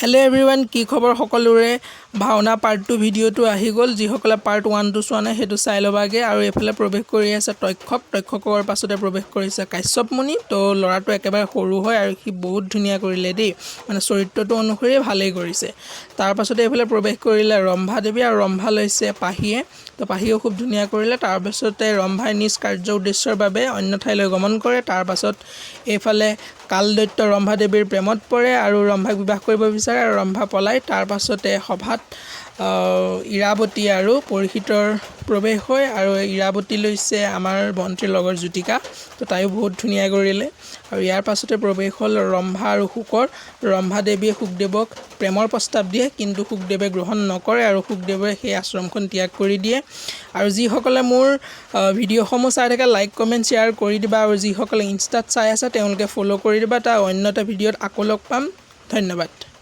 Hello everyone की खबर सकलोरे भावना part 2 ভিডিওটো আহি গল যিসকলে পার্ট 1 টু চোৱা নাই হেতু চাই লবাগে আৰু এফালে প্ৰৱেশ কৰি আছে তক্ষকৰ পাছতে প্ৰৱেশ কৰিছে কাশ্যপ মুনি তো লৰাটো একেবাৰে সৰু হয় আৰু সি বহুত ধুনিয়া কৰিলে দেই মানে চৰিত্ৰটো অনুসৰি ভালেই কৰিছে তাৰ পাছতে এফালে প্ৰৱেশ কৰিলে ৰম্ভা দেৱী আৰু ৰম্ভা লৈছে পাহিয়ে তো পাহিও খুব ধুনিয়া কৰিলে তাৰ পাছতে ৰম্ভাই নিজ কাৰ্য উদ্দেশ্যৰ বাবে অন্য ঠাইলৈ গমন কৰে তাৰ পাছত এফালে কালদৈত্য ৰম্ভা দেৱীৰ প্ৰেমত পৰে আৰু ৰম্ভাক বিবাহ কৰিব বিচাৰে আৰু ৰম্ভা পলাই তাৰ পাছতে সভাত ইৰাৱতী আৰু পৰীক্ষিতৰ প্ৰৱেশ হয় আৰু ইৰাৱতী লৈছে আমাৰ ভন্তিৰ লগৰ জ্যোতিকা তো তাইও বহুত ধুনিয়া কৰিলে আৰু ইয়াৰ পাছতে প্ৰৱেশ হল ৰম্ভা আৰু শুকৰ ৰম্ভা দেৱীয়ে শুকদেৱক প্ৰেমৰ প্ৰস্তাৱ দিয়ে কিন্তু শুকদেৱে গ্ৰহণ নকৰে আৰু শুকদেৱে সেই আশ্ৰমখন ত্যাগ কৰি দিয়ে আৰু যিসকলে মোৰ ভিডিঅ'সমূহ চাই থাকে লাইক কমেন্ট শেয়াৰ কৰি দিবা আৰু যিসকলে ইনষ্টাত চাই আছে তেওঁলোকে ফলো কৰি দিবা তা অন্য এটা ভিডিঅ'ত আকৌ লগ পাম ধন্যবাদ।